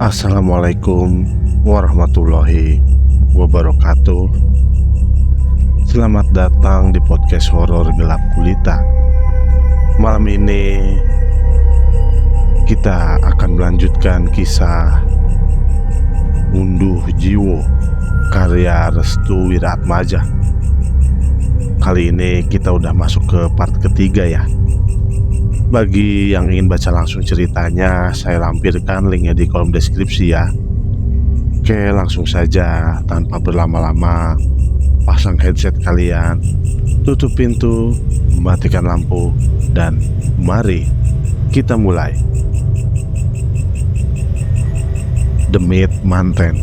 Assalamualaikum warahmatullahi wabarakatuh. Selamat datang di podcast horor gelap gulita. Malam ini kita akan melanjutkan kisah Unduh Jiwo karya Restu Wiratmaja. Kali ini kita udah masuk ke part ketiga ya. Bagi yang ingin baca langsung ceritanya, saya lampirkan linknya di kolom deskripsi ya. Oke, langsung saja tanpa berlama-lama, pasang headset kalian, tutup pintu, matikan lampu, dan mari kita mulai. Demit Manten.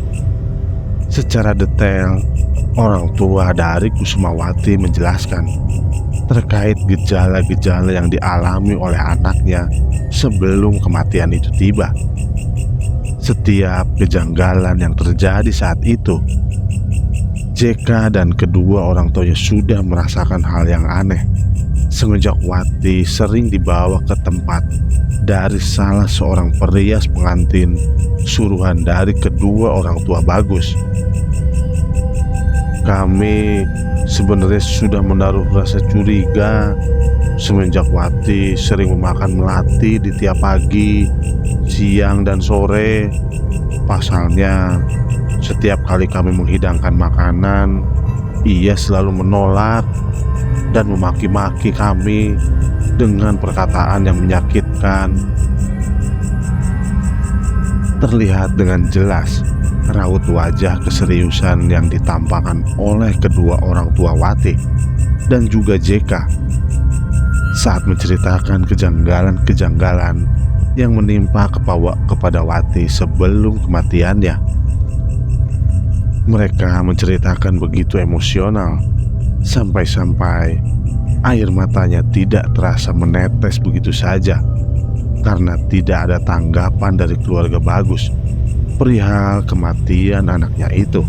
Secara detail, orang tua dari Kusumawati menjelaskan terkait gejala-gejala yang dialami oleh anaknya sebelum kematian itu tiba. Setiap kejanggalan yang terjadi saat itu, JK dan kedua orang tuanya sudah merasakan hal yang aneh semenjak Wati sering dibawa ke tempat dari salah seorang perias pengantin suruhan dari kedua orang tua Bagus. Kami sebenarnya sudah menaruh rasa curiga semenjak Wati sering memakan melati di tiap pagi, siang, dan sore. Pasalnya, setiap kali kami menghidangkan makanan, ia selalu menolak dan memaki-maki kami dengan perkataan yang menyakitkan. Terlihat dengan jelas raut wajah keseriusan yang ditampakkan oleh kedua orang tua Wati dan juga JK saat menceritakan kejanggalan-kejanggalan yang menimpa kepada Wati sebelum kematiannya. Mereka menceritakan begitu emosional sampai-sampai air matanya tidak terasa menetes begitu saja karena tidak ada tanggapan dari keluarga Bagus perihal kematian anaknya itu.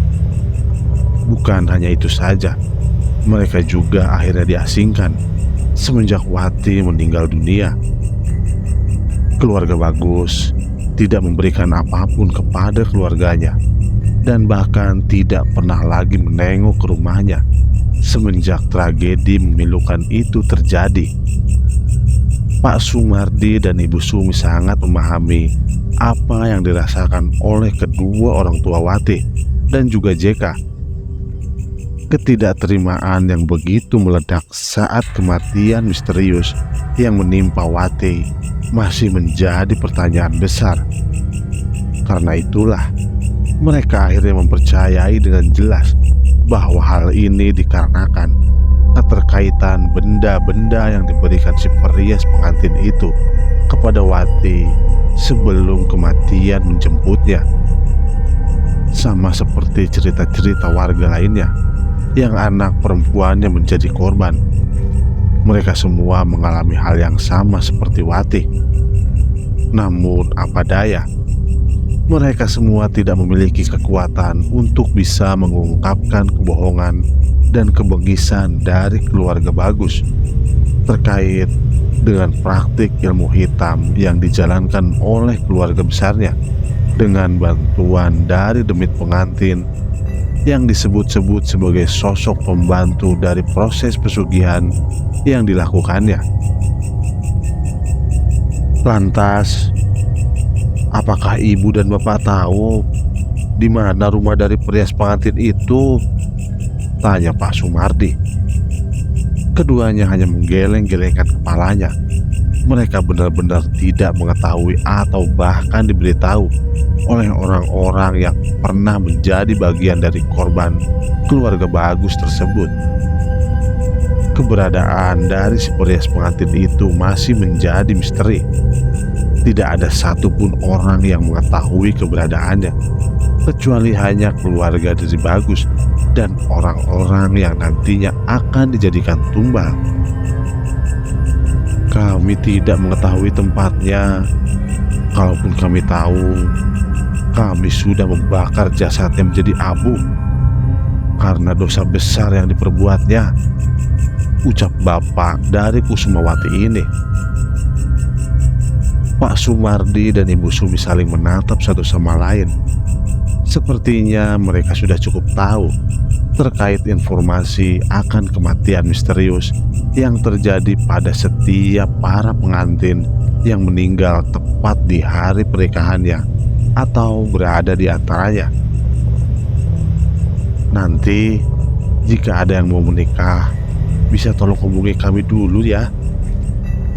Bukan hanya itu saja, mereka juga akhirnya diasingkan semenjak Wati meninggal dunia. Keluarga Bagus tidak memberikan apapun kepada keluarganya dan bahkan tidak pernah lagi menengok ke rumahnya semenjak tragedi memilukan itu terjadi. Pak Sumardi dan Ibu Sumi sangat memahami apa yang dirasakan oleh kedua orang tua Wati dan juga JK. Ketidakterimaan yang begitu meledak saat kematian misterius yang menimpa Wati masih menjadi pertanyaan besar. Karena itulah mereka akhirnya mempercayai dengan jelas bahwa hal ini dikarenakan keterkaitan benda-benda yang diberikan si perias pengantin itu kepada Wati sebelum kematian menjemputnya. Sama seperti cerita-cerita warga lainnya yang anak perempuannya menjadi korban, mereka semua mengalami hal yang sama seperti Wati. Namun apa daya, mereka semua tidak memiliki kekuatan untuk bisa mengungkapkan kebohongan dan kebengisan dari keluarga Bagus terkait dengan praktik ilmu hitam yang dijalankan oleh keluarga besarnya dengan bantuan dari demit pengantin yang disebut-sebut sebagai sosok pembantu dari proses pesugihan yang dilakukannya. Lantas, apakah ibu dan bapak tahu di mana rumah dari perias pengantin itu? Tanya Pak Sumardi. Keduanya hanya menggeleng-gelengkan kepalanya. Mereka benar-benar tidak mengetahui atau bahkan diberitahu oleh orang-orang yang pernah menjadi bagian dari korban keluarga Bagus tersebut. Keberadaan dari si perias pengantin itu masih menjadi misteri. Tidak ada satupun orang yang mengetahui keberadaannya kecuali hanya keluarga dari Bagus dan orang-orang yang nantinya akan dijadikan tumbal. Kami tidak mengetahui tempatnya. Kalaupun kami tahu, kami sudah membakar jasadnya menjadi abu karena dosa besar yang diperbuatnya, ucap bapak dari Kusumawati ini. Pak Sumardi dan Ibu Sumi saling menatap satu sama lain. Sepertinya mereka sudah cukup tahu terkait informasi akan kematian misterius yang terjadi pada setiap para pengantin yang meninggal tepat di hari pernikahannya atau berada di antaranya. Nanti jika ada yang mau menikah, bisa tolong hubungi kami dulu ya,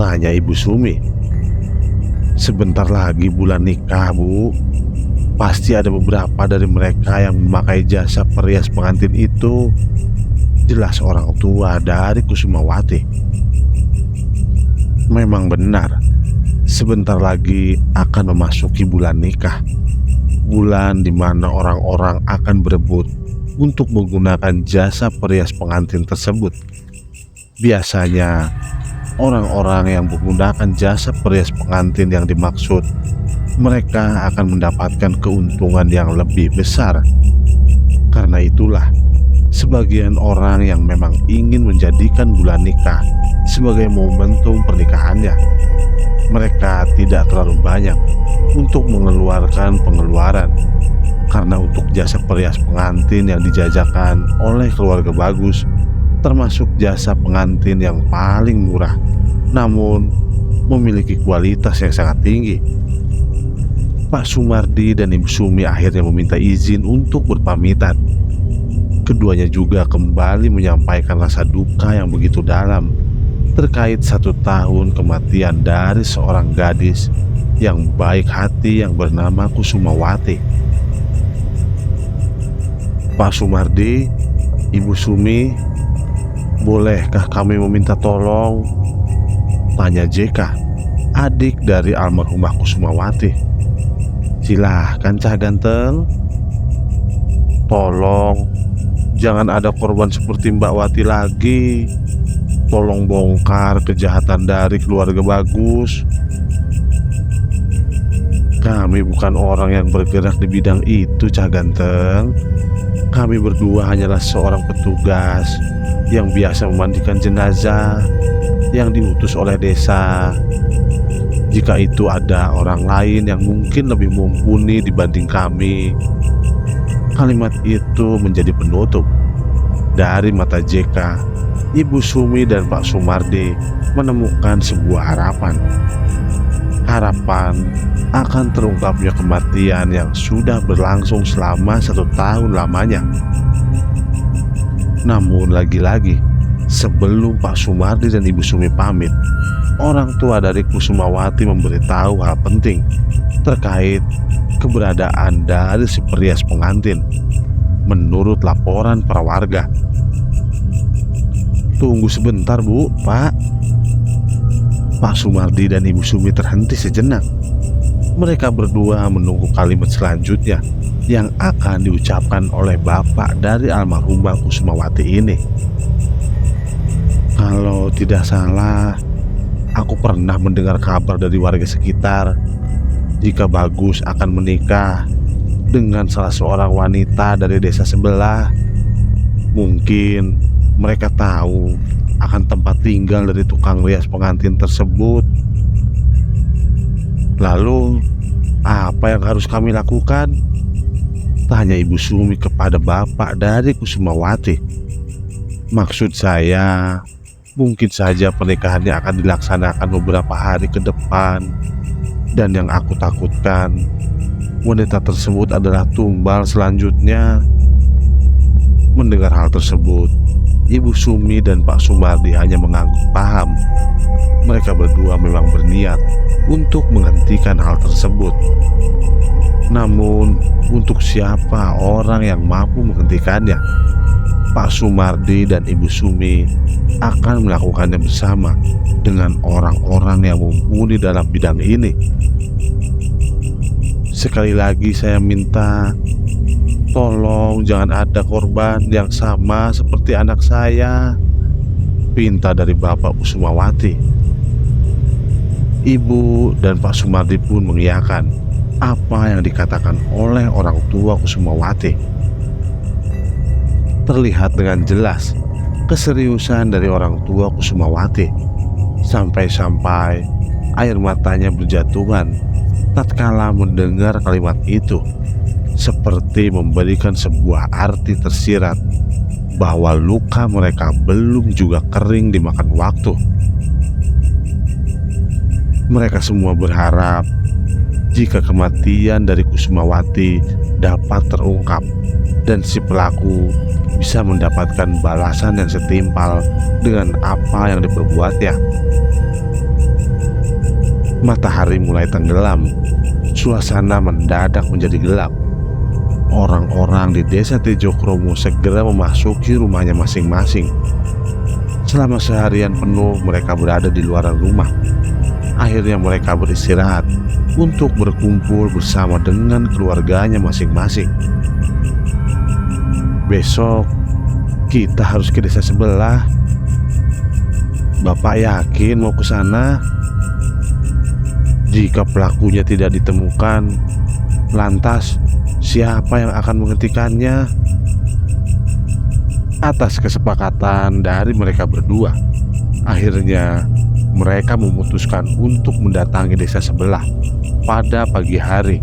tanya Ibu Sumi. Sebentar lagi bulan nikah, Bu. Pasti ada beberapa dari mereka yang memakai jasa perias pengantin itu. Jelas orang tua dari Kusumawati. Memang benar, sebentar lagi akan memasuki bulan nikah. Bulan di mana orang-orang akan berebut untuk menggunakan jasa perias pengantin tersebut. Biasanya orang-orang yang menggunakan jasa perias pengantin yang dimaksud, mereka akan mendapatkan keuntungan yang lebih besar. Karena itulah, sebagian orang yang memang ingin menjadikan bulan nikah sebagai momentum pernikahannya, mereka tidak terlalu banyak untuk mengeluarkan pengeluaran. Karena untuk jasa perias pengantin yang dijajakan oleh keluarga bagus, termasuk jasa pengantin yang paling murah, namun memiliki kualitas yang sangat tinggi. Pak Sumardi dan Ibu Sumi akhirnya meminta izin untuk berpamitan. Keduanya juga kembali menyampaikan rasa duka yang begitu dalam terkait 1 tahun kematian dari seorang gadis yang baik hati yang bernama Kusumawati. Pak Sumardi, Ibu Sumi, bolehkah kami meminta tolong? Tanya JK, adik dari almarhumah Kusumawati. Silahkan Cah Ganteng. Tolong, jangan ada korban seperti Mbak Wati lagi. Tolong bongkar kejahatan dari keluarga bagus. Kami bukan orang yang bergerak di bidang itu, Cah Ganteng. Kami berdua hanyalah seorang petugas yang biasa memandikan jenazah yang diutus oleh desa. Jika itu ada orang lain yang mungkin lebih mumpuni dibanding kami. Kalimat itu menjadi penutup. Dari mata JK, Ibu Sumi dan Pak Sumardi menemukan sebuah harapan. Harapan akan terungkapnya kematian yang sudah berlangsung selama 1 tahun lamanya. Namun lagi-lagi, sebelum Pak Sumardi dan Ibu Sumi pamit, orang tua dari Kusumawati memberitahu hal penting terkait keberadaan dari si perias pengantin. Menurut laporan para warga. Tunggu sebentar, Bu, Pak. Pak Sumardi dan Ibu Sumi terhenti sejenak. Mereka berdua menunggu kalimat selanjutnya yang akan diucapkan oleh bapak dari almarhumah Kusumawati ini. Kalau tidak salah, aku pernah mendengar kabar dari warga sekitar jika Bagus akan menikah dengan salah seorang wanita dari desa sebelah. Mungkin mereka tahu akan tempat tinggal dari tukang rias pengantin tersebut. Lalu, apa yang harus kami lakukan? Tanya Ibu Sumi kepada bapak dari Kusumawati. Maksud saya, mungkin saja pernikahannya akan dilaksanakan beberapa hari ke depan. Dan yang aku takutkan, wanita tersebut adalah tumbal selanjutnya. Mendengar hal tersebut, Ibu Sumi dan Pak Sumardi hanya mengangguk paham. Mereka berdua memang berniat untuk menghentikan hal tersebut. Namun, untuk siapa orang yang mampu menghentikannya? Pak Sumardi dan Ibu Sumi akan melakukannya bersama dengan orang-orang yang mumpuni dalam bidang ini. Sekali lagi saya minta, tolong jangan ada korban yang sama seperti anak saya, pinta dari Bapak Kusumawati. Ibu dan Pak Sumardi pun mengiyakan apa yang dikatakan oleh orang tua Kusumawati. Terlihat dengan jelas keseriusan dari orang tua Kusumawati. Sampai-sampai Air matanya berjatuhan tatkala mendengar kalimat itu, seperti memberikan sebuah arti tersirat bahwa luka mereka belum juga kering dimakan waktu. Mereka semua berharap jika kematian dari Kusumawati dapat terungkap dan si pelaku bisa mendapatkan balasan yang setimpal dengan apa yang diperbuatnya. Matahari mulai tenggelam, suasana mendadak menjadi gelap. Orang-orang di desa Tejokromo segera memasuki rumahnya masing-masing. Selama seharian penuh mereka berada di luar rumah. Akhirnya mereka beristirahat untuk berkumpul bersama dengan keluarganya masing-masing. Besok kita harus ke desa sebelah. Bapak yakin mau ke sana? Jika pelakunya tidak ditemukan, lantas siapa yang akan menghentikannya? Atas kesepakatan dari mereka berdua, akhirnya mereka memutuskan untuk mendatangi desa sebelah pada pagi hari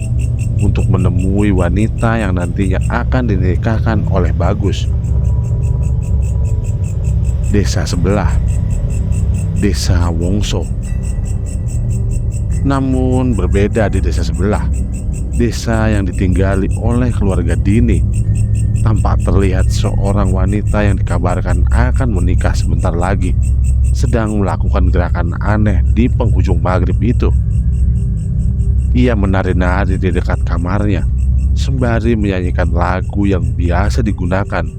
untuk menemui wanita yang nantinya akan dinikahkan oleh Bagus. Desa sebelah, Desa Wongso. Namun berbeda di desa sebelah, desa yang ditinggali oleh keluarga Dini, tampak terlihat seorang wanita yang dikabarkan akan menikah sebentar lagi sedang melakukan gerakan aneh di penghujung maghrib itu. Ia menari-nari di dekat kamarnya sembari menyanyikan lagu yang biasa digunakan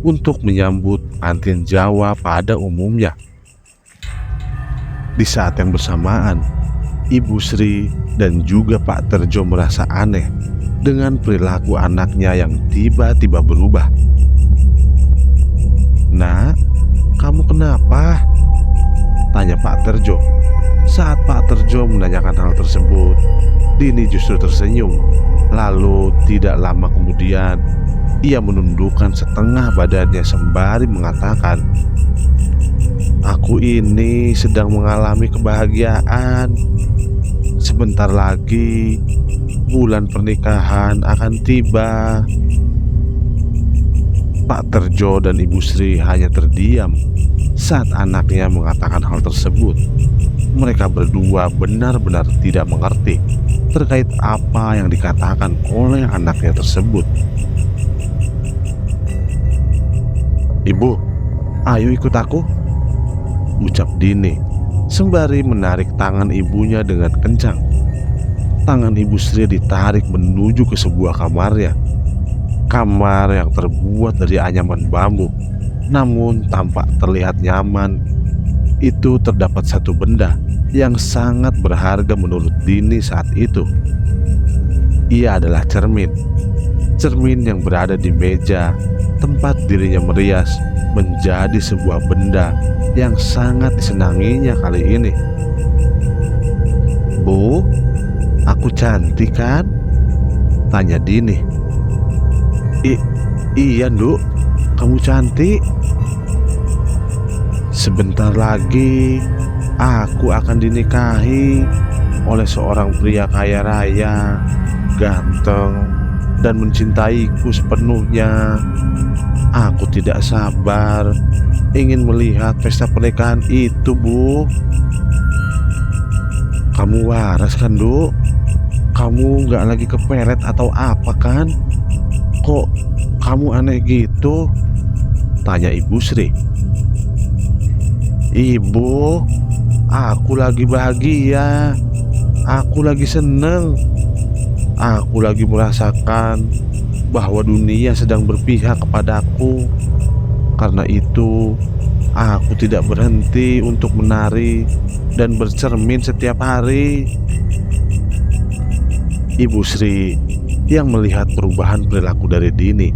untuk menyambut pengantin Jawa pada umumnya. Di saat yang bersamaan, Ibu Sri dan juga Pak Terjo merasa aneh dengan perilaku anaknya yang tiba-tiba berubah. "Nak, kamu kenapa?" tanya Pak Terjo. Saat Pak Terjo menanyakan hal tersebut, Dini justru tersenyum. Lalu tidak lama kemudian, ia menundukkan setengah badannya sembari mengatakan, "Aku ini sedang mengalami kebahagiaan. Sebentar lagi bulan pernikahan akan tiba." Pak Terjo dan Ibu Sri hanya terdiam saat anaknya mengatakan hal tersebut. Mereka berdua benar-benar tidak mengerti terkait apa yang dikatakan oleh anaknya tersebut. "Ibu, ayo ikut aku," ucap Dini sembari menarik tangan ibunya dengan kencang. Tangan Ibu Sri ditarik menuju ke sebuah kamarnya. Kamar yang terbuat dari anyaman bambu, namun tampak terlihat nyaman. Itu terdapat satu benda yang sangat berharga menurut Dini saat itu. Ia adalah cermin. Cermin yang berada di meja tempat dirinya merias menjadi sebuah benda yang sangat disenanginya kali ini. "Bu, aku cantik kan?" tanya Dini. Iya, Nduk, kamu cantik. Sebentar lagi aku akan dinikahi oleh seorang pria kaya raya, ganteng, dan mencintaiku sepenuhnya. Aku tidak sabar ingin melihat pesta pernikahan itu, Bu." "Kamu waras kan, Duk? Kamu gak lagi kepelet atau apa kan? Kok kamu aneh gitu?" tanya Ibu Sri. "Ibu, aku lagi bahagia. Aku lagi seneng. Aku lagi merasakan bahwa dunia sedang berpihak kepadaku. Karena itu, aku tidak berhenti untuk menari dan bercermin setiap hari." Ibu Sri yang melihat perubahan perilaku dari Dini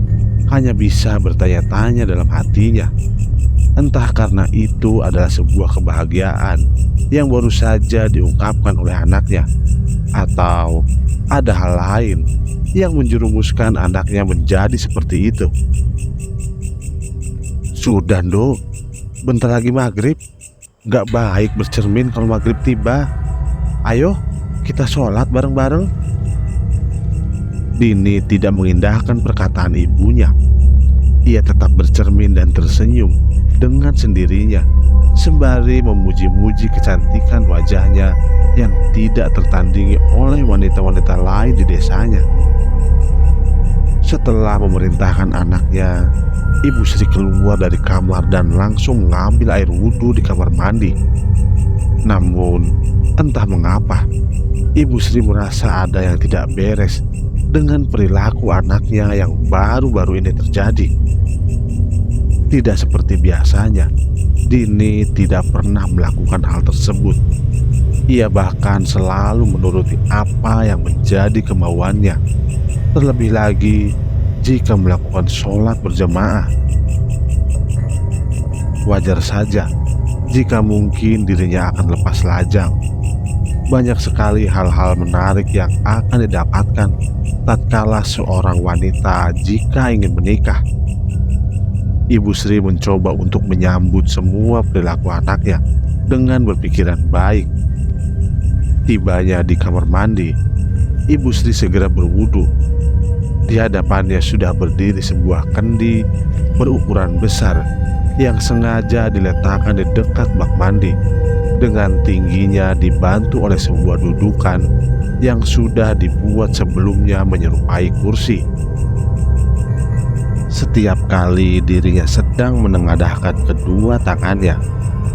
hanya bisa bertanya-tanya dalam hatinya. Entah karena itu adalah sebuah kebahagiaan yang baru saja diungkapkan oleh anaknya, atau ada hal lain yang menjerumuskan anaknya menjadi seperti itu. "Sudah, Nduk, bentar lagi maghrib. Gak baik bercermin kalau maghrib tiba," Ayo, kita sholat bareng-bareng. Dini tidak mengindahkan perkataan ibunya. Ia tetap bercermin dan tersenyum dengan sendirinya, sembari memuji-muji kecantikan wajahnya yang tidak tertandingi oleh wanita-wanita lain di desanya. Setelah memerintahkan anaknya, Ibu Sri keluar dari kamar dan langsung mengambil air wudhu di kamar mandi. Namun, entah mengapa, Ibu Sri merasa ada yang tidak beres dengan perilaku anaknya yang baru-baru ini terjadi. Tidak seperti biasanya, Dini tidak pernah melakukan hal tersebut. Ia bahkan selalu menuruti apa yang menjadi kemauannya, terlebih lagi jika melakukan sholat berjamaah. Wajar saja jika mungkin dirinya akan lepas lajang. Banyak sekali hal-hal menarik yang akan didapatkan tatkala seorang wanita jika ingin menikah. Ibu Sri mencoba untuk menyambut semua perilaku anaknya dengan berpikiran baik. Tibanya di kamar mandi, Ibu Sri segera berwudu. Di hadapannya sudah berdiri sebuah kendi berukuran besar yang sengaja diletakkan di dekat bak mandi. Dengan tingginya dibantu oleh sebuah dudukan yang sudah dibuat sebelumnya menyerupai kursi. Setiap kali dirinya sedang menengadahkan kedua tangannya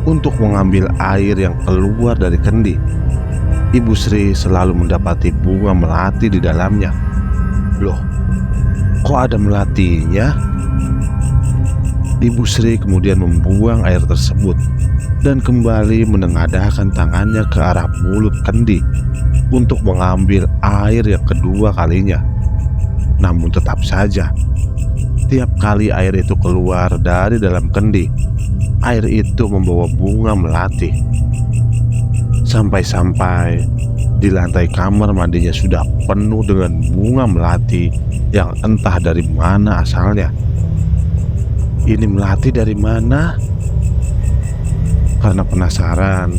untuk mengambil air yang keluar dari kendi, Ibu Sri selalu mendapati bunga melati di dalamnya. Loh, kok ada melatinya? Ibu Sri kemudian membuang air tersebut dan kembali menengadahkan tangannya ke arah mulut kendi untuk mengambil air yang kedua kalinya. Namun tetap saja, tiap kali air itu keluar dari dalam kendi, air itu membawa bunga melati. Sampai-sampai di lantai kamar mandinya sudah penuh dengan bunga melati yang entah dari mana asalnya. Ini melati dari mana? Karena penasaran,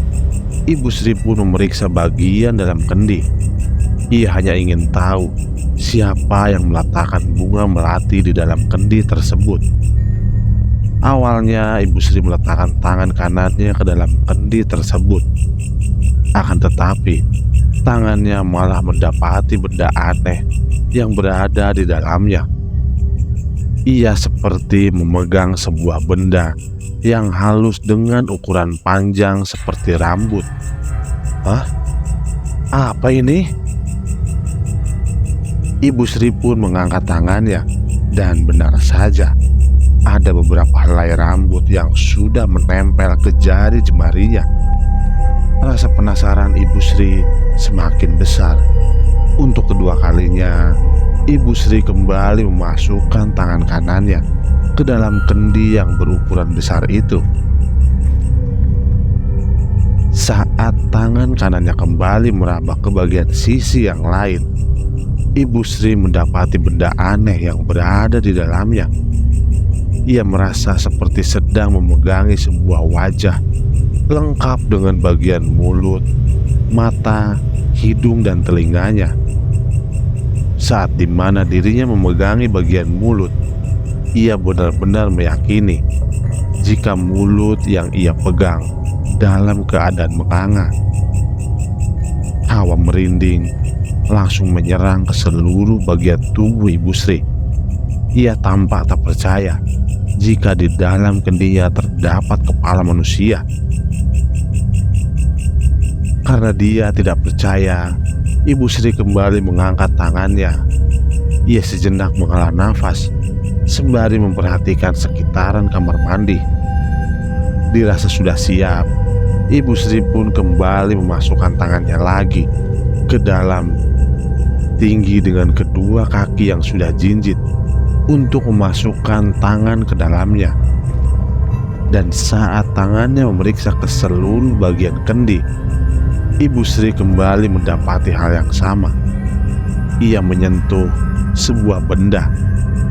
Ibu Sri pun memeriksa bagian dalam kendi. Ia hanya ingin tahu siapa yang meletakkan bunga melati di dalam kendi tersebut. Awalnya Ibu Sri meletakkan tangan kanannya ke dalam kendi tersebut. Akan tetapi, tangannya malah mendapati benda aneh yang berada di dalamnya. Ia seperti memegang sebuah benda yang halus dengan ukuran panjang seperti rambut. Hah? Apa ini? Ibu Sri pun mengangkat tangannya dan benar saja ada beberapa helai rambut yang sudah menempel ke jari jemarinya. Rasa penasaran Ibu Sri semakin besar. Untuk kedua kalinya, Ibu Sri kembali memasukkan tangan kanannya ke dalam kendi yang berukuran besar itu. Saat tangan kanannya kembali meraba ke bagian sisi yang lain, Ibu Sri mendapati benda aneh yang berada di dalamnya. Ia merasa seperti sedang memegangi sebuah wajah lengkap dengan bagian mulut, mata, hidung, dan telinganya. Saat dimana dirinya memegangi bagian mulut, ia benar-benar meyakini jika mulut yang ia pegang dalam keadaan menganga. Hawa merinding langsung menyerang ke seluruh bagian tubuh Ibu Sri. Ia tampak tak percaya jika di dalam kendinya terdapat kepala manusia. Karena dia tidak percaya, Ibu Sri kembali mengangkat tangannya. Ia sejenak menghela nafas sembari memperhatikan sekitaran kamar mandi. Dirasa sudah siap, Ibu Sri pun kembali memasukkan tangannya lagi ke dalam, tinggi dengan kedua kaki yang sudah jinjit, untuk memasukkan tangan ke dalamnya. Dan saat tangannya memeriksa ke seluruh bagian kendi, Ibu Sri kembali mendapati hal yang sama. Ia menyentuh sebuah benda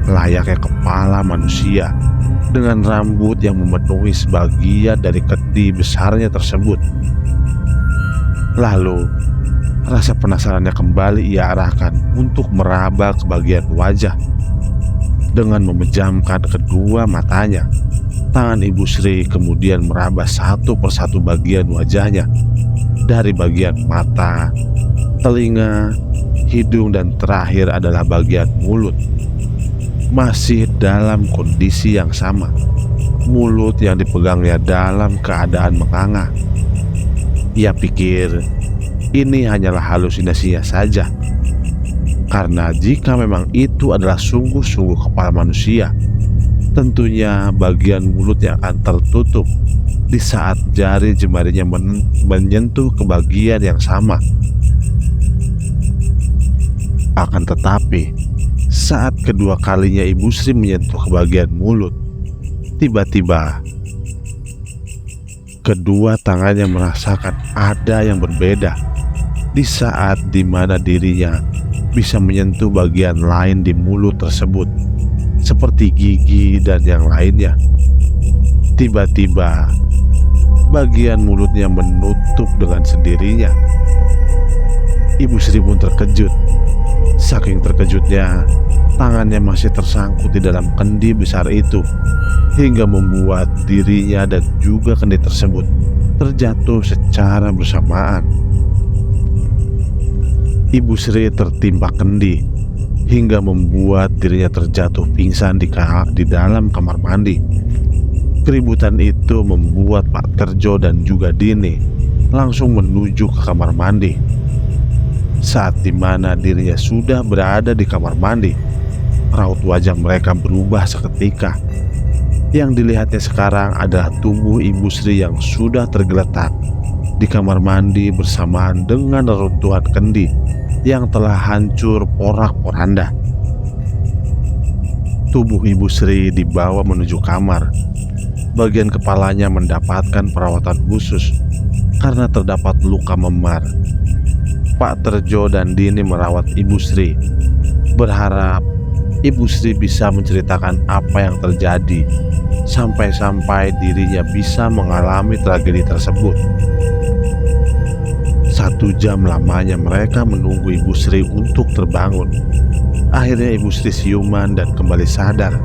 layaknya kepala manusia dengan rambut yang memenuhi sebagian dari kendi besarnya tersebut. Lalu rasa penasarannya kembali ia arahkan untuk meraba ke bagian wajah. Dengan memejamkan kedua matanya, tangan Ibu Sri kemudian meraba satu persatu bagian wajahnya, dari bagian mata, telinga, hidung, dan terakhir adalah bagian mulut. Masih dalam kondisi yang sama, mulut yang dipegangnya dalam keadaan menganga. Ia pikir ini hanyalah halusinasinya saja, karena jika memang itu adalah sungguh-sungguh kepala manusia, tentunya bagian mulut yang akan tertutup di saat jari jemarinya menyentuh ke bagian yang sama. Akan tetapi, saat kedua kalinya Ibu Sri menyentuh ke bagian mulut, tiba-tiba kedua tangannya merasakan ada yang berbeda di saat dimana dirinya bisa menyentuh bagian lain di mulut tersebut, seperti gigi dan yang lainnya. Tiba-tiba bagian mulutnya menutup dengan sendirinya. Ibu Sri pun terkejut. Saking terkejutnya, tangannya masih tersangkut di dalam kendi besar itu, hingga membuat dirinya dan juga kendi tersebut terjatuh secara bersamaan. Ibu Sri tertimpa kendi hingga membuat dirinya terjatuh pingsan di dalam kamar mandi. Keributan itu membuat Pak Terjo dan juga Dini langsung menuju ke kamar mandi. Saat dimana dirinya sudah berada di kamar mandi, raut wajah mereka berubah seketika. Yang dilihatnya sekarang adalah tubuh Ibu Sri yang sudah tergeletak di kamar mandi bersamaan dengan reruntuhan kendi yang telah hancur porak-poranda. Tubuh Ibu Sri dibawa menuju kamar. Bagian kepalanya mendapatkan perawatan khusus karena terdapat luka memar. Pak Terjo dan Dini merawat Ibu Sri, berharap Ibu Sri bisa menceritakan apa yang terjadi, sampai-sampai dirinya bisa mengalami tragedi tersebut. 1 jam lamanya mereka menunggu Ibu Sri untuk terbangun. Akhirnya Ibu Sri siuman dan kembali sadar.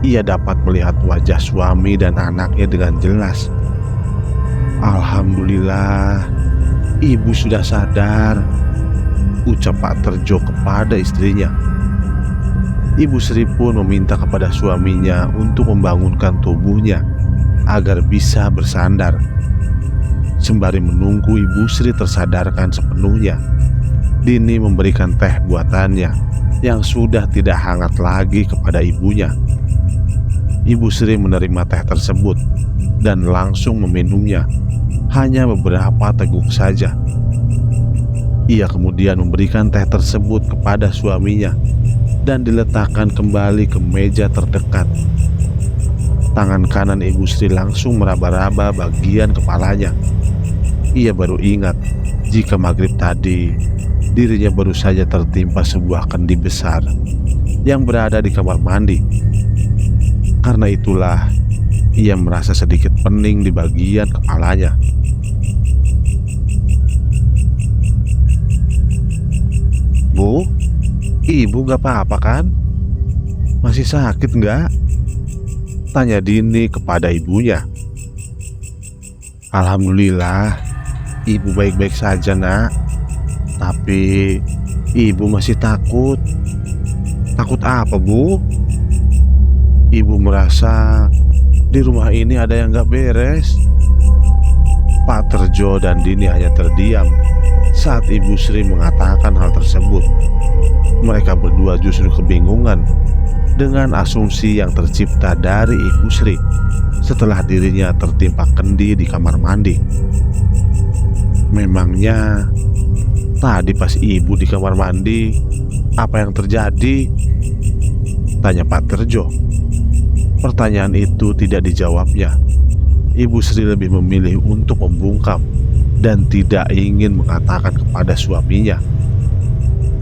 Ia dapat melihat wajah suami dan anaknya dengan jelas. "Alhamdulillah, Ibu sudah sadar," ucap Pak Terjo kepada istrinya. Ibu Sri pun meminta kepada suaminya untuk membangunkan tubuhnya agar bisa bersandar. Sembari menunggu Ibu Sri tersadarkan sepenuhnya, Dini memberikan teh buatannya yang sudah tidak hangat lagi kepada ibunya. Ibu Sri menerima teh tersebut dan langsung meminumnya, hanya beberapa teguk saja. Ia kemudian memberikan teh tersebut kepada suaminya dan diletakkan kembali ke meja terdekat. Tangan kanan Ibu Sri langsung meraba-raba bagian kepalanya. Ia baru ingat jika maghrib tadi dirinya baru saja tertimpa sebuah kendi besar yang berada di kamar mandi. Karena itulah ia merasa sedikit pening di bagian kepalanya. "Bu, Ibu gak apa-apa kan? Masih sakit gak?" tanya Dini kepada ibunya. "Alhamdulillah, Ibu baik-baik saja, Nak. Tapi Ibu masih takut." "Takut apa, Bu?" "Ibu merasa di rumah ini ada yang gak beres." Pak Terjo dan Dini hanya terdiam saat Ibu Sri mengatakan hal tersebut. Mereka berdua justru kebingungan dengan asumsi yang tercipta dari Ibu Sri setelah dirinya tertimpa kendi di kamar mandi. Memangnya tadi pas Ibu di kamar mandi, apa yang terjadi? Tanya Pak Terjo. Pertanyaan itu tidak dijawabnya. Ibu Sri lebih memilih untuk membungkam dan tidak ingin mengatakan kepada suaminya.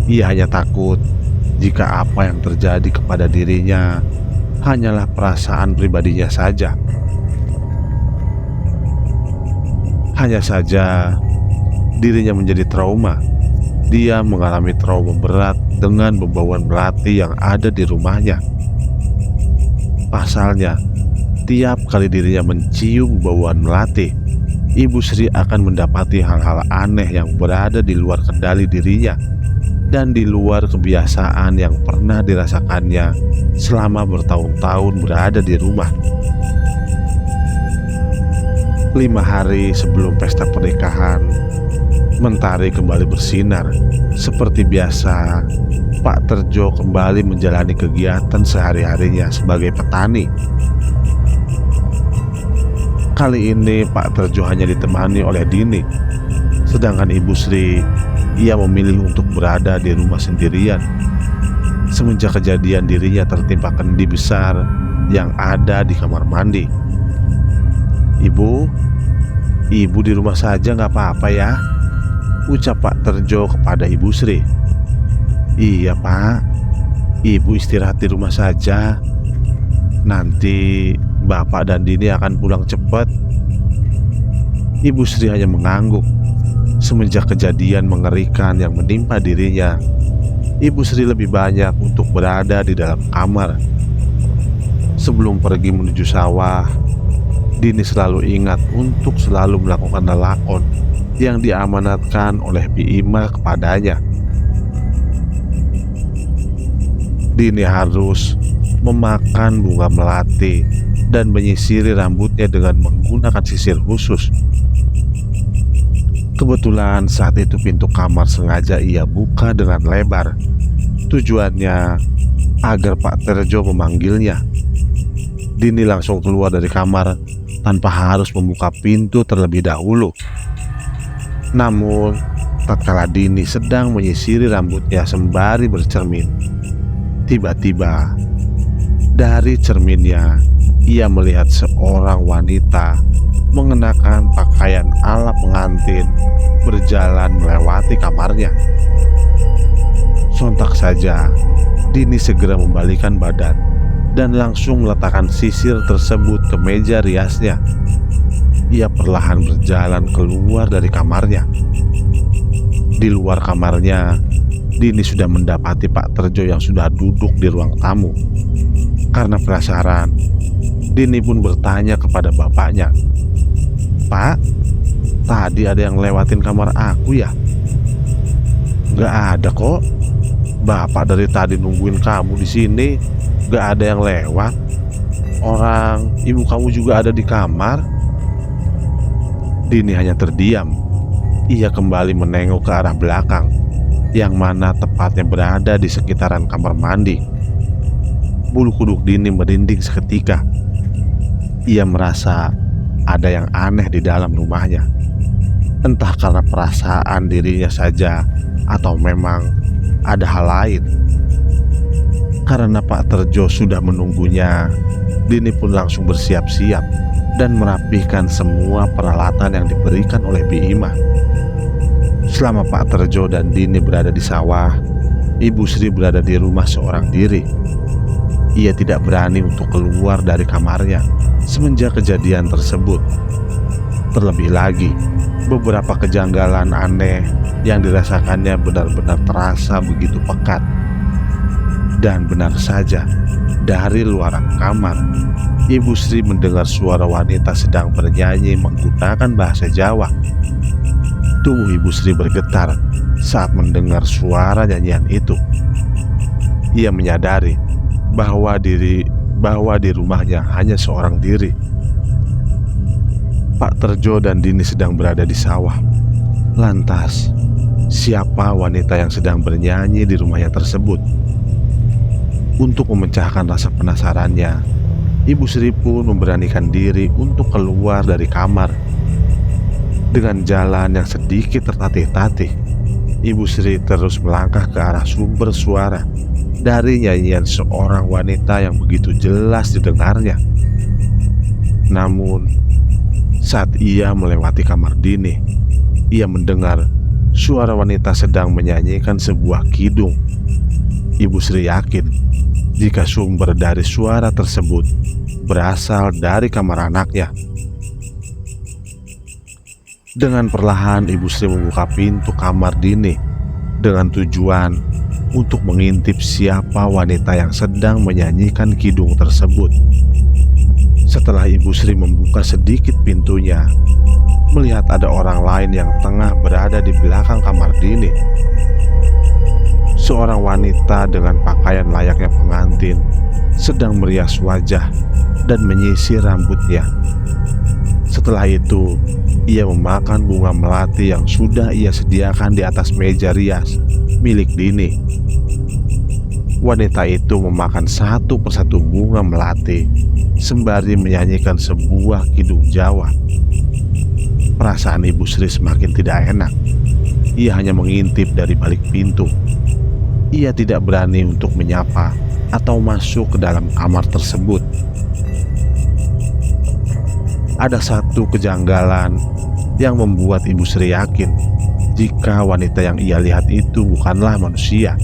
Ia hanya takut jika apa yang terjadi kepada dirinya hanyalah perasaan pribadinya saja. Hanya saja dirinya menjadi trauma. Dia mengalami trauma berat dengan bauan melati yang ada di rumahnya. Pasalnya, tiap kali dirinya mencium bauan melati, Ibu Sri akan mendapati hal-hal aneh yang berada di luar kendali dirinya dan di luar kebiasaan yang pernah dirasakannya selama bertahun-tahun berada di rumah. 5 hari sebelum pesta pernikahan, mentari kembali bersinar. Seperti biasa, Pak Terjo kembali menjalani kegiatan sehari-harinya sebagai petani. Kali ini Pak Terjo hanya ditemani oleh Dini, sedangkan Ibu Sri, ia memilih untuk berada di rumah sendirian. Semenjak kejadian dirinya tertimpa kendi besar yang ada di kamar mandi. Ibu di rumah saja nggak apa-apa ya, ucap Pak Terjo kepada Ibu Sri. Iya Pak, Ibu istirahat di rumah saja. Nanti Bapak dan Dini akan pulang cepat. Ibu Sri hanya mengangguk. Semenjak kejadian mengerikan yang menimpa dirinya, Ibu Sri lebih banyak untuk berada di dalam kamar. Sebelum pergi menuju sawah, Dini selalu ingat untuk selalu melakukan lelakon yang diamanatkan oleh Bi Ima kepadanya. Dini harus memakan bunga melati dan menyisiri rambutnya dengan menggunakan sisir khusus. Kebetulan saat itu pintu kamar sengaja ia buka dengan lebar. Tujuannya agar Pak Terjo memanggilnya. Dini langsung keluar dari kamar tanpa harus membuka pintu terlebih dahulu. Namun, tatkala Dini sedang menyisiri rambutnya sembari bercermin, tiba-tiba dari cerminnya ia melihat seorang wanita mengenakan pakaian ala pengantin berjalan melewati kamarnya. Sontak saja Dini segera membalikan badan dan langsung meletakkan sisir tersebut ke meja riasnya. Ia perlahan berjalan keluar dari kamarnya. Di luar kamarnya, Dini sudah mendapati Pak Terjo yang sudah duduk di ruang tamu. Karena penasaran, Dini pun bertanya kepada bapaknya, "Pak, tadi ada yang lewatin kamar aku ya?" "Gak ada kok. Bapak dari tadi nungguin kamu di sini, gak ada yang lewat. Orang ibu kamu juga ada di kamar." Dini hanya terdiam. Ia kembali menengok ke arah belakang, yang mana tepatnya berada di sekitaran kamar mandi. Bulu kuduk Dini merinding seketika. Ia merasa ada yang aneh di dalam rumahnya. Entah karena perasaan dirinya saja atau memang ada hal lain. Karena Pak Terjo sudah menunggunya, Dini pun langsung bersiap-siap dan merapihkan semua peralatan yang diberikan oleh Bi Ima. Selama Pak Terjo dan Dini berada di sawah, Ibu Sri berada di rumah seorang diri. Ia tidak berani untuk keluar dari kamarnya semenjak kejadian tersebut. Terlebih lagi, beberapa kejanggalan aneh yang dirasakannya benar-benar terasa begitu pekat. Dan benar saja, dari luar kamar, Ibu Sri mendengar suara wanita sedang bernyanyi menggunakan bahasa Jawa. Tubuh Ibu Sri bergetar saat mendengar suara nyanyian itu. Ia menyadari bahwa di rumahnya hanya seorang diri. Pak Terjo dan Dini sedang berada di sawah. Lantas, siapa wanita yang sedang bernyanyi di rumahnya tersebut? Untuk memecahkan rasa penasarannya, Ibu Sri pun memberanikan diri untuk keluar dari kamar. Dengan jalan yang sedikit tertatih-tatih, Ibu Sri terus melangkah ke arah sumber suara dari nyanyian seorang wanita yang begitu jelas didengarnya. Namun, saat ia melewati kamar Dini, ia mendengar suara wanita sedang menyanyikan sebuah kidung. Ibu Sri yakin jika sumber dari suara tersebut berasal dari kamar anaknya. Dengan perlahan Ibu Sri membuka pintu kamar Dini dengan tujuan untuk mengintip siapa wanita yang sedang menyanyikan kidung tersebut. Setelah Ibu Sri membuka sedikit pintunya, melihat ada orang lain yang tengah berada di belakang kamar Dini. Seorang wanita dengan pakaian layaknya pengantin sedang merias wajah dan menyisir rambutnya. Setelah itu, ia memakan bunga melati yang sudah ia sediakan di atas meja rias milik Dini. Wanita itu memakan satu persatu bunga melati sembari menyanyikan sebuah kidung Jawa. Perasaan Ibu Sri semakin tidak enak. Ia hanya mengintip dari balik pintu. Ia tidak berani untuk menyapa atau masuk ke dalam kamar tersebut. Ada satu kejanggalan yang membuat Ibu Sri yakin jika wanita yang ia lihat itu bukanlah manusia.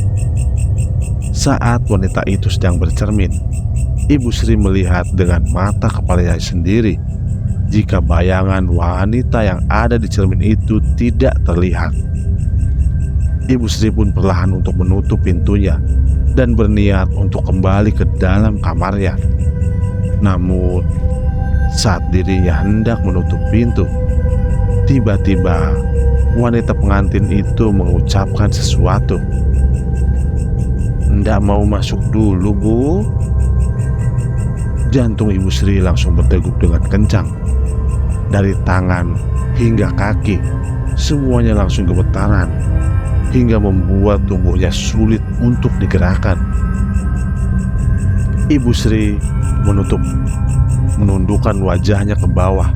Saat wanita itu sedang bercermin, Ibu Sri melihat dengan mata kepalanya sendiri jika bayangan wanita yang ada di cermin itu tidak terlihat. Ibu Sri pun perlahan untuk menutup pintunya dan berniat untuk kembali ke dalam kamarnya. Namun, saat dirinya hendak menutup pintu, tiba-tiba wanita pengantin itu mengucapkan sesuatu. "Ndak mau masuk dulu, Bu?" Jantung Ibu Sri langsung berdegup dengan kencang. Dari tangan hingga kaki, semuanya langsung gemetaran hingga membuat tubuhnya sulit untuk digerakkan. Ibu Sri menundukkan wajahnya ke bawah.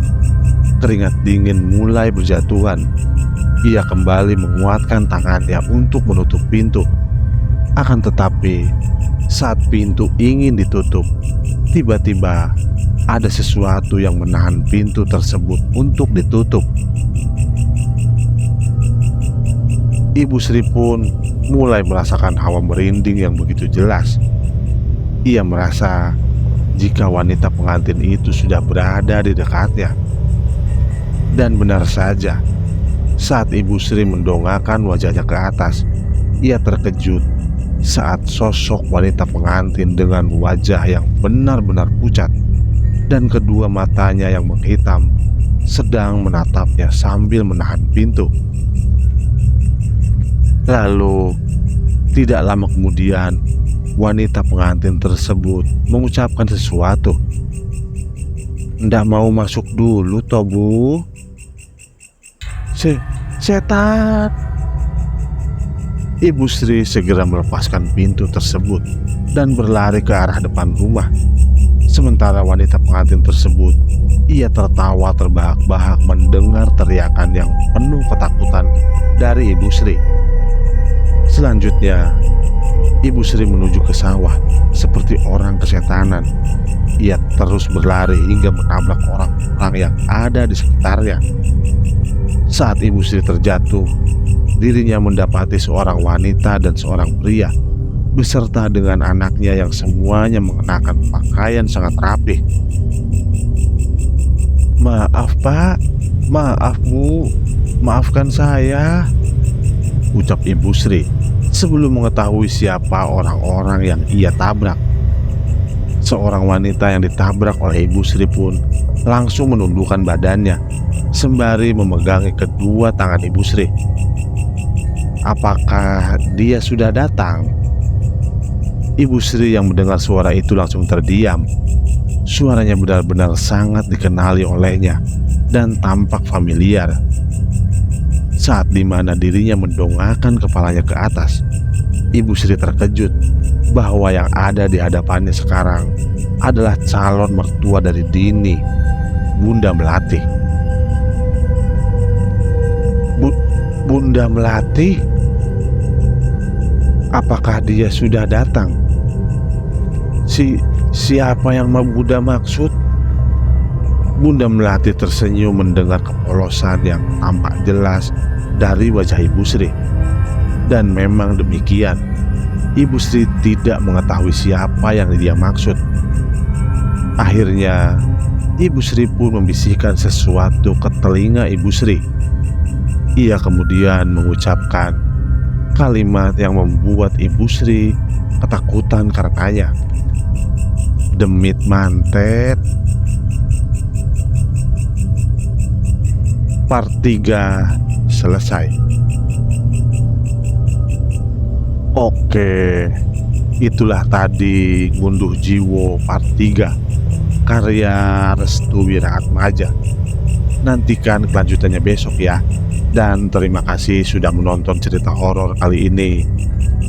Keringat dingin mulai berjatuhan. Ia kembali menguatkan tangannya untuk menutup pintu. Akan tetapi, saat pintu ingin ditutup, tiba-tiba ada sesuatu yang menahan pintu tersebut untuk ditutup. Ibu Sri pun mulai merasakan hawa merinding yang begitu jelas. Ia merasa jika wanita pengantin itu sudah berada di dekatnya. Dan benar saja, saat Ibu Sri mendongakkan wajahnya ke atas, ia terkejut saat sosok wanita pengantin dengan wajah yang benar-benar pucat dan kedua matanya yang menghitam sedang menatapnya sambil menahan pintu. Lalu, tidak lama kemudian, wanita pengantin tersebut mengucapkan sesuatu. "Ndak mau masuk dulu toh, Bu?" Setan. Ibu Sri segera melepaskan pintu tersebut dan berlari ke arah depan rumah. Sementara wanita pengantin tersebut, ia tertawa terbahak-bahak mendengar teriakan yang penuh ketakutan dari Ibu Sri. Selanjutnya, Ibu Sri menuju ke sawah seperti orang kesetanan. Ia terus berlari hingga menabrak orang-orang yang ada di sekitarnya. Saat Ibu Sri terjatuh, dirinya mendapati seorang wanita dan seorang pria beserta dengan anaknya yang semuanya mengenakan pakaian sangat rapih. "Maaf Pak, maaf Bu, maafkan saya," ucap Ibu Sri sebelum mengetahui siapa orang-orang yang ia tabrak. Seorang wanita yang ditabrak oleh Ibu Sri pun langsung menundukkan badannya sembari memegangi kedua tangan Ibu Sri. Apakah dia sudah datang? Ibu Sri yang mendengar suara itu langsung terdiam. Suaranya benar-benar sangat dikenali olehnya dan tampak familiar. Saat dimana dirinya mendongakkan kepalanya ke atas, Ibu Sri terkejut bahwa yang ada di hadapannya sekarang adalah calon mertua dari Dini, Bunda Melati. Bunda Melati? Apakah dia sudah datang? Siapa yang Bunda maksud? Bunda Melati tersenyum mendengar kepolosan yang tampak jelas dari wajah Ibu Sri. Dan memang demikian, Ibu Sri tidak mengetahui siapa yang dia maksud. Akhirnya, Ibu Sri pun membisikkan sesuatu ke telinga Ibu Sri. Ia kemudian mengucapkan kalimat yang membuat Ibu Sri ketakutan karenanya. Demit mantet. Part 3 selesai. Oke, itulah tadi Ngunduh Jiwo part 3 karya Restu Wiraatmaja. Nantikan kelanjutannya besok ya. Dan terima kasih sudah menonton cerita horor kali ini.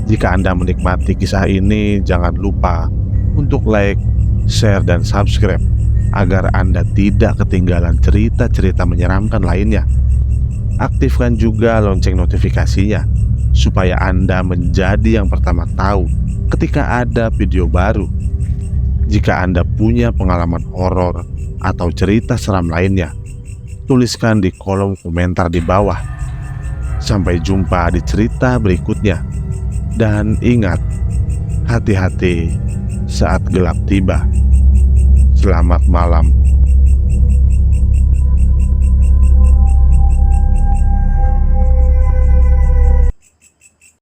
Jika Anda menikmati kisah ini, jangan lupa untuk like, share, dan subscribe agar Anda tidak ketinggalan cerita-cerita menyeramkan lainnya. Aktifkan juga lonceng notifikasinya supaya Anda menjadi yang pertama tahu ketika ada video baru. Jika Anda punya pengalaman horor atau cerita seram lainnya, tuliskan di kolom komentar di bawah. Sampai jumpa di cerita berikutnya. Dan ingat, hati-hati saat gelap tiba. Selamat malam.